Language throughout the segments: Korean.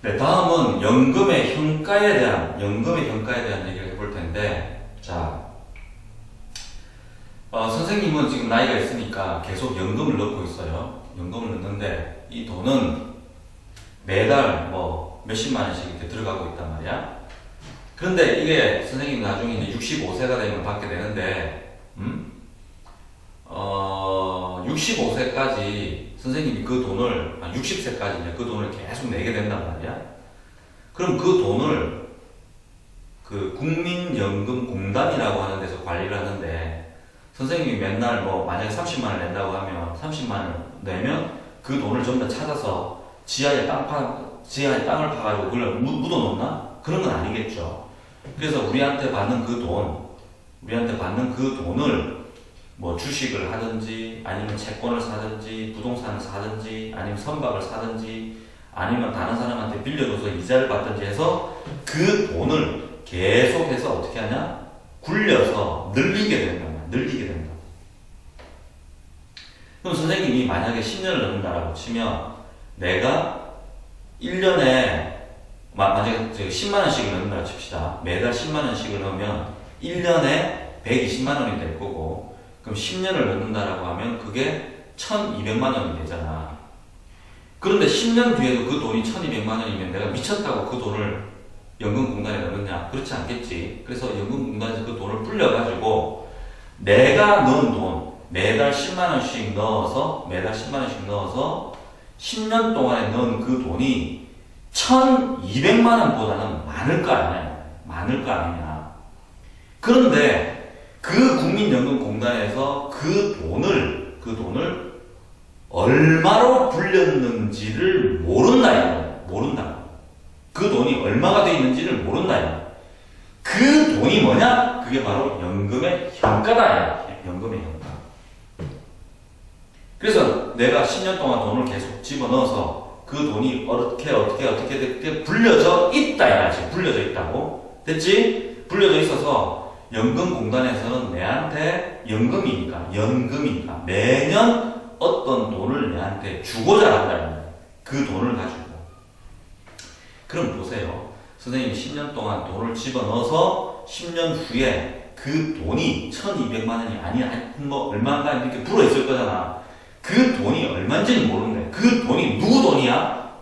네, 다음은 연금의 평가에 대한 얘기를 해볼 텐데, 자, 선생님은 지금 나이가 있으니까 계속 연금을 넣고 있어요. 연금을 넣는데, 이 돈은 매달 뭐 몇십만 원씩 이렇게 들어가고 있단 말이야. 그런데 이게 선생님 나중에 이제 65세가 되면 받게 되는데, 65세까지 선생님이 그 돈을, 60세까지 이제 그 돈을 계속 내게 된단 말이야. 그럼 그 돈을 그 국민연금공단이라고 하는 데서 관리를 하는데, 선생님이 맨날 뭐 만약에 30만 원 낸다고 하면 30만 원 내면 그 돈을 전부 다 찾아서 지하에 땅을 파가지고 그걸 묻어놓나? 그런 건 아니겠죠. 그래서 우리한테 받는 그 돈을 뭐 주식을 하든지 아니면 채권을 사든지 부동산을 사든지 아니면 선박을 사든지 아니면 다른 사람한테 빌려줘서 이자를 받든지 해서 그 돈을 계속해서 어떻게 하냐? 굴려서 늘리게 된다. 그럼 선생님이 만약에 10년을 넣는다라고 치면 내가 1년에 만약에 10만원씩을 넣는다고 칩시다. 매달 10만원씩을 넣으면 1년에 120만원이 될 거고, 그럼 10년을 넣는다라고 하면 그게 1200만원이 되잖아. 그런데 10년 뒤에도 그 돈이 1200만원이면 내가 미쳤다고 그 돈을 연금공단에 넣느냐? 그렇지 않겠지. 그래서 연금공단에서 그 돈을 불려가지고 내가 넣은 돈, 매달 10만원씩 넣어서 10년 동안에 넣은 그 돈이 1200만원보다는 많을 거 아니냐. 그런데 그 국민연금공단에서 그 돈을 얼마로 불렸는지를 모른다. 그 돈이 얼마가 돼 있는지를 모른다. 그 돈이 뭐냐? 그게 바로 연금의 현가다. 연금의 현가. 그래서 내가 10년 동안 돈을 계속 집어넣어서 그 돈이 어떻게 불려져 있다 이거지. 불려져 있다고. 됐지? 불려져 있어서 연금공단에서는 내한테 연금이니까 매년 어떤 돈을 내한테 주고자 한다. 그 돈을 가지고. 그럼 보세요. 선생님이 10년 동안 돈을 집어넣어서 10년 후에 그 돈이 1200만 원이 아니야. 뭐 얼마인가 이렇게 불어있을 거잖아. 그 돈이 얼마인지는 모르는데 그 돈이 누구 돈이야?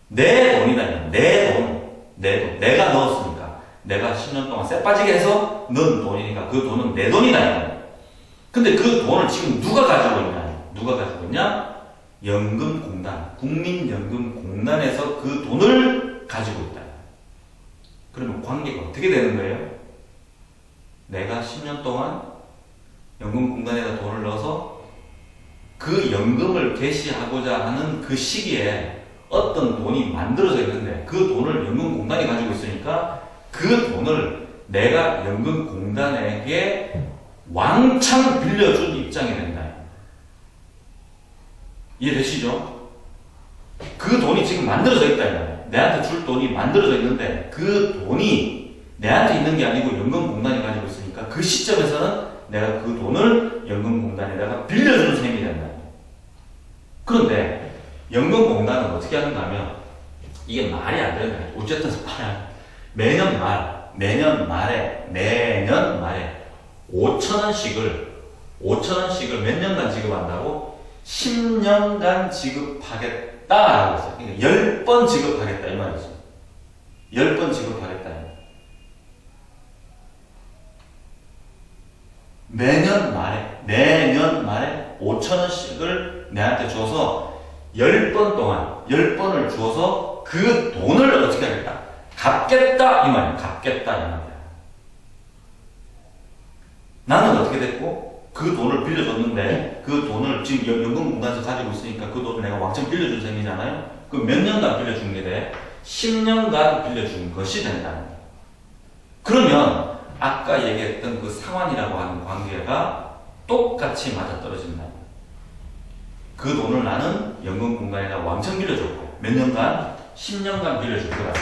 내 돈이다. 내 돈. 내가 넣었으니까. 내가 10년 동안 쎄 빠지게 해서 넣은 돈이니까 그 돈은 내 돈이다. 근데 그 돈을 지금 누가 가지고 있냐? 연금공단, 국민연금공단에서 그 돈을 가지고 있다. 그러면 관계가 어떻게 되는 거예요? 내가 10년 동안 연금공단에다 돈을 넣어서 그 연금을 개시하고자 하는 그 시기에 어떤 돈이 만들어져 있는데 그 돈을 연금공단이 가지고 있으니까 그 돈을 내가 연금공단에게 왕창 빌려준 입장이 된다. 이해되시죠? 그 돈이 지금 만들어져 있다. 내한테 줄 돈이 만들어져 있는데 그 돈이 내한테 있는 게 아니고 연금공단이 가지고 있으니까 그 시점에서는 내가 그 돈을 연금공단에다가 빌려주는 셈이 된다. 그런데 연금공단은 어떻게 하는가 하면 이게 말이 안 되는 거야. 어쨌든 매년 말에 5천원씩을 몇 년간 지급한다고? 10년간 지급하겠다라고 했어요. 그러니까 10번 지급하겠다 이 말이죠. 10번 지급하겠다. 매년 말에 5천원씩을 내한테 줘서 10번을 주어서 그 돈을 어떻게 하겠다? 갚겠다 이 말이야. 나는 어떻게 됐고? 그 돈을 빌려줬는데 그 돈을 지금 연금공단에서 가지고 있으니까 그 돈을 내가 왕창 빌려준 셈이잖아요. 그 몇 년간 빌려준 게 돼? 10년간 빌려준 것이 된다는 거야. 그러면 아까 얘기했던 그 상환이라고 하는 관계가 똑같이 맞아떨어진다. 그 돈을 나는 연금공단에다 왕창 빌려줬고 몇 년간? 10년간 빌려줄 거다.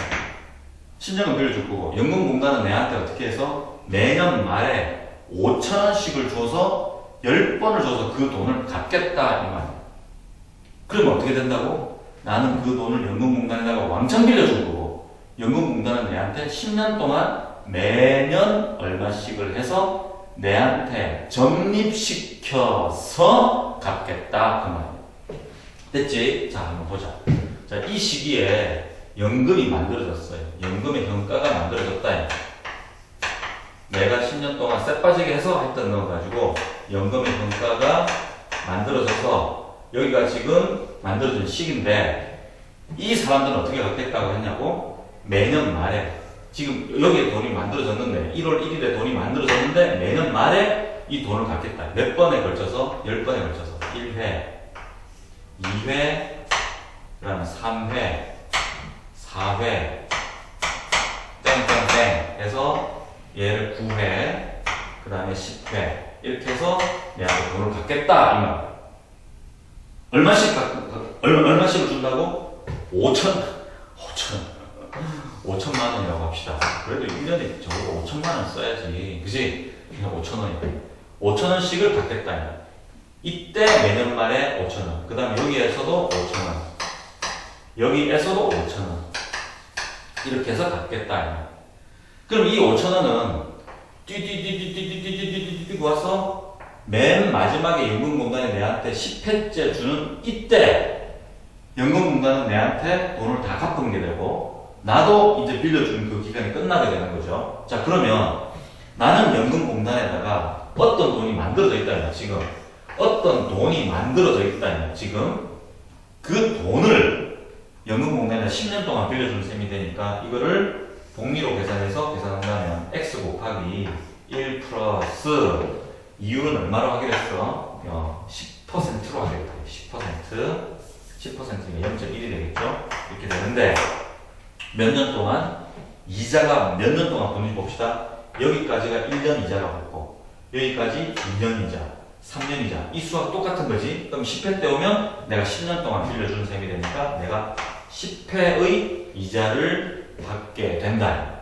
10년간 빌려줄 거고 연금공단은 내한테 어떻게 해서 매년 말에 5천원씩을 줘서 10번을 줘서 그 돈을 갚겠다 이 말이야. 그러면 어떻게 된다고? 나는 그 돈을 연금공단에다가 왕창 빌려줄 거고 연금공단은 내한테 10년 동안 매년 얼마씩을 해서 내한테 적립시켜서 갚겠다 그 말이야. 됐지? 자 한번 보자. 자, 이 시기에 연금이 만들어졌어요. 연금의 현가가 만들어졌다. 내가 10년 동안 쎄 빠지게 해서 했던 넣어가지고 연금의 현가가 만들어져서 여기가 지금 만들어진 시기인데 이 사람들은 어떻게 갚겠다고 했냐고 매년 말에 지금 여기에 돈이 만들어졌는데 1월 1일에 돈이 만들어졌는데 매년 말에 이 돈을 갚겠다. 몇 번에 걸쳐서? 10번에 걸쳐서 1회 2회, 그 다음에 3회, 4회, 땡땡땡 해서 얘를 9회, 그 다음에 10회 이렇게 해서 내한테 돈을 갚겠다 이 말. 얼마씩을 준다고? 5천만 원이라고 합시다. 그래도 1년에 적어도 5천만 원 써야지. 그지? 그냥 5천 원이야. 5천 원씩을 갚겠다. 이때 매년 말에 5,000원. 그 다음에 여기에서도 5,000원. 여기에서도 5,000원. 이렇게 해서 갚겠다. 그럼 이 5,000원은 띠띠띠띠띠띠띠띠띠 와서 맨 마지막에 연금공단이 내한테 10회째 주는 이때 연금공단은 내한테 돈을 다 갚은 게 되고 나도 이제 빌려준 그 기간이 끝나게 되는 거죠. 자, 그러면 나는 연금공단에다가 어떤 돈이 만들어져 있다. 지금. 어떤 돈이 만들어져 있다면 지금 그 돈을 연금공단에 10년 동안 빌려준 셈이 되니까 이거를 복리로 계산해서 계산한다면 x 곱하기 1 플러스 이율은 얼마로 하기로 했어? 10%로 하겠다. 10%가 0.1이 되겠죠? 이렇게 되는데 몇 년 동안 이자가 몇 년 동안 보는지 봅시다. 여기까지가 1년 이자가 붙고 여기까지 2년 이자 3년 이자. 이 수학 똑같은 거지. 그럼 10회 때 오면 내가 10년 동안 빌려주는 셈이 되니까 내가 10회의 이자를 받게 된다.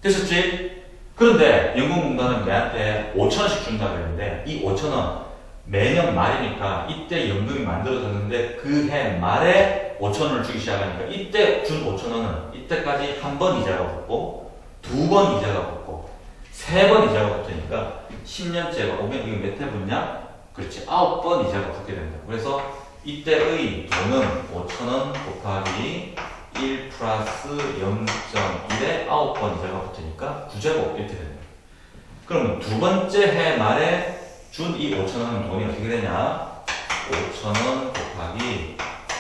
됐었지? 그런데 연금공단은 내한테 5,000원씩 준다 그랬는데 이 5,000원 매년 말이니까 이때 연금이 만들어졌는데 그 해 말에 5,000원을 주기 시작하니까 이때 준 5,000원은 이때까지 한 번 이자가 붙고 두 번 이자가 붙고 세 번 이자가 붙으니까 10년째가 오면 이거 몇 회 붙냐? 그렇지. 9번 이자가 붙게 된다. 그래서 이때의 돈은 5,000원 곱하기 1 플러스 0.1에 9번 이자가 붙으니까 9제곱 이렇게 된다. 그러면 두 번째 해 말에 준 이 5,000원은 돈이 어떻게 되냐? 5,000원 곱하기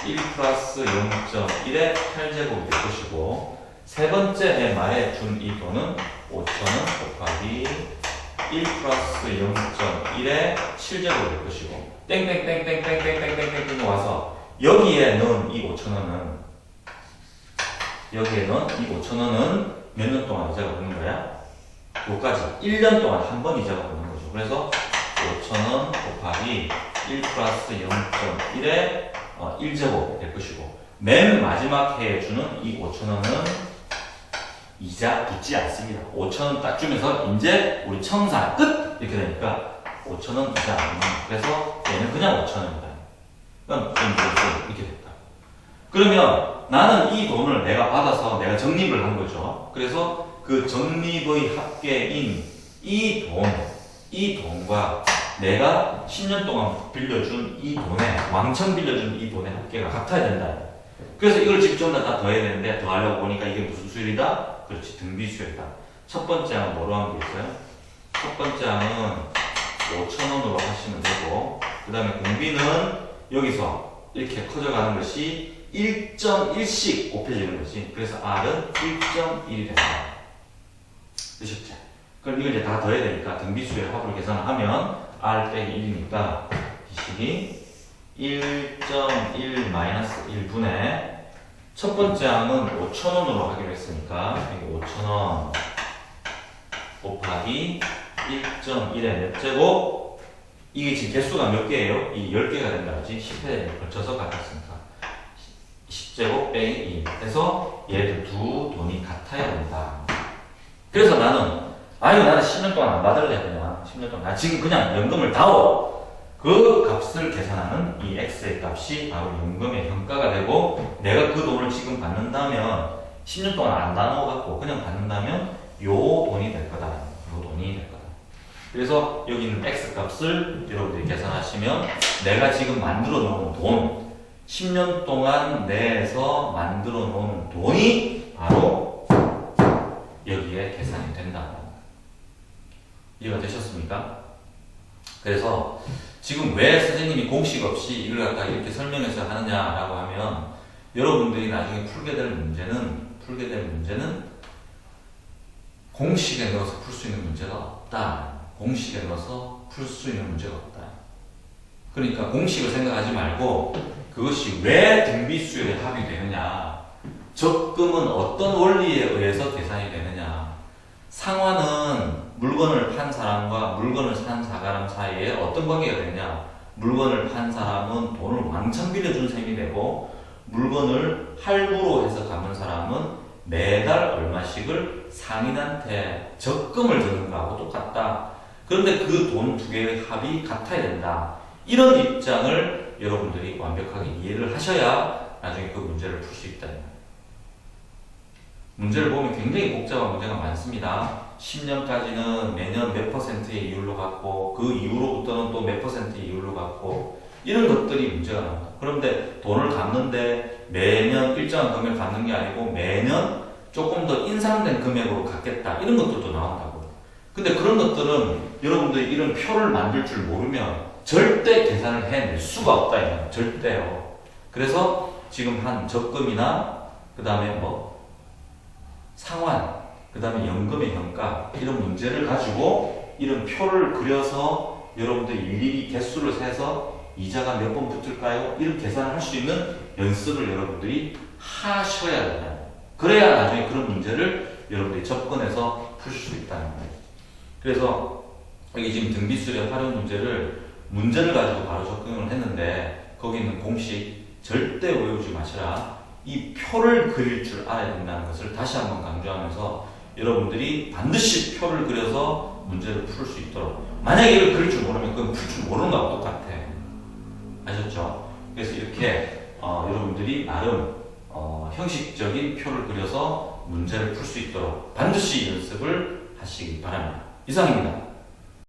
1 플러스 0.1에 8제곱이 될 것이고 세 번째 해 말에 준 이 돈은 5,000원 곱하기 1 플러스 0.1에 7제곱이 될 것이고 땡땡땡땡땡땡땡땡땡 와서 여기에 넣은 이 5,000원은 몇 년 동안 이자가 붙는 거야? 요까지 1년 동안 한 번 이자가 붙는 거죠. 그래서 5,000원 곱하기 1 플러스 0.1에 1제곱이 될 것이고 맨 마지막 해에 주는 이 5,000원은 이자 붙지 않습니다. 5,000원 딱 주면서 이제 우리 청산 끝! 이렇게 되니까 5,000원 이자 안 나옵니다. 그래서 얘는 그냥 5,000원입니다. 그럼 이렇게 됐다. 그러면 나는 이 돈을 내가 받아서 내가 적립을 한 거죠. 그래서 그 적립의 합계인 이 돈과 내가 10년 동안 빌려준 이 돈에 왕창 빌려준 이 돈의 합계가 같아야 된다. 그래서 이걸 직접 다 더해야 되는데 더하려고 보니까 이게 무슨 수열이다? 그렇지, 등비수열이다. 첫 번째 항은 뭐로 하는 게 있어요? 첫 번째 항은 5,000원으로 하시면 되고 그 다음에 공비는 여기서 이렇게 커져가는 것이 1.1씩 곱해지는 것이 그래서 R은 1.1이 된다. 되셨죠? 그럼 이걸 이제 다 더해야 되니까 등비수열 합을 계산하면 R 빼기 1이니까 이 식이 1.1 마이너스 1분의 첫 번째 항은 5,000원으로 하기로 했으니까 여기 5,000원 곱하기 1.1의 몇 제곱 이게 지금 개수가 몇 개예요? 이 10개가 된다. 그렇지? 10회에 걸쳐서 갚았으니까 10제곱 빼기 2 해서 얘들 두 돈이 같아야 된다. 그래서 나는 10년 동안 안 받을래. 그냥 10년 동안 나 지금 그냥 연금을 다오. 그 값을 계산하는 이 x의 값이 바로 연금의 현가가 되고, 내가 그 돈을 지금 받는다면 10년 동안 안 나눠 갖고 그냥 받는다면 요 돈이 될 거다. 요 돈이 될 거다. 그래서 여기 있는 x 값을 여러분들이 계산하시면 내가 지금 만들어 놓은 돈, 10년 동안 내에서 만들어 놓은 돈이 바로 여기에 계산이 된다. 이해가 되셨습니까? 그래서 지금 왜 선생님이 공식 없이 이걸 갖다 이렇게 설명해서 하느냐라고 하면, 여러분들이 나중에 풀게 될 문제는 공식에 넣어서 풀 수 있는 문제가 없다. 공식에 넣어서 풀 수 있는 문제가 없다. 그러니까 공식을 생각하지 말고 그것이 왜 등비수열에 합의되느냐, 적금은 어떤 원리에 의해서 계산이 되느냐, 상환은 물건을 판 사람과 물건을 산 사람 사이에 어떤 관계가 되느냐, 물건을 판 사람은 돈을 왕창 빌려준 셈이 되고, 물건을 할부로 해서 갚는 사람은 매달 얼마씩을 상인한테 적금을 드는 거하고 똑같다. 그런데 그 돈 두 개의 합이 같아야 된다. 이런 입장을 여러분들이 완벽하게 이해를 하셔야 나중에 그 문제를 풀 수 있다. 문제를 보면 굉장히 복잡한 문제가 많습니다. 10년까지는 매년 몇 %의 이율로 갚고, 그 이후로부터는 또 몇 %의 이율로 갚고, 이런 것들이 문제가 나옵니다. 그런데 돈을 갚는데 매년 일정한 금액을 갚는 게 아니고 매년 조금 더 인상된 금액으로 갚겠다, 이런 것들도 나온다고요. 근데 그런 것들은 여러분들이 이런 표를 만들 줄 모르면 절대 계산을 해낼 수가 없다, 이거예요. 절대요. 그래서 지금 한 적금이나 그 다음에 상환, 그 다음에 연금의 현가, 이런 문제를 가지고 이런 표를 그려서 여러분들이 일일이 개수를 세서 이자가 몇 번 붙을까요? 이런 계산을 할 수 있는 연습을 여러분들이 하셔야 된다. 그래야 나중에 그런 문제를 여러분들이 접근해서 풀 수 있다는 거예요. 그래서 여기 지금 등비수열의 활용 문제를 가지고 바로 접근을 했는데, 거기 있는 공식 절대 외우지 마시라. 이 표를 그릴 줄 알아야 된다는 것을 다시 한번 강조하면서, 여러분들이 반드시 표를 그려서 문제를 풀 수 있도록, 만약에 이걸 그릴 줄 모르면 그건 풀 줄 모르는 거하고 똑같아. 아셨죠? 그래서 이렇게 여러분들이 나름 형식적인 표를 그려서 문제를 풀 수 있도록 반드시 연습을 하시기 바랍니다. 이상입니다.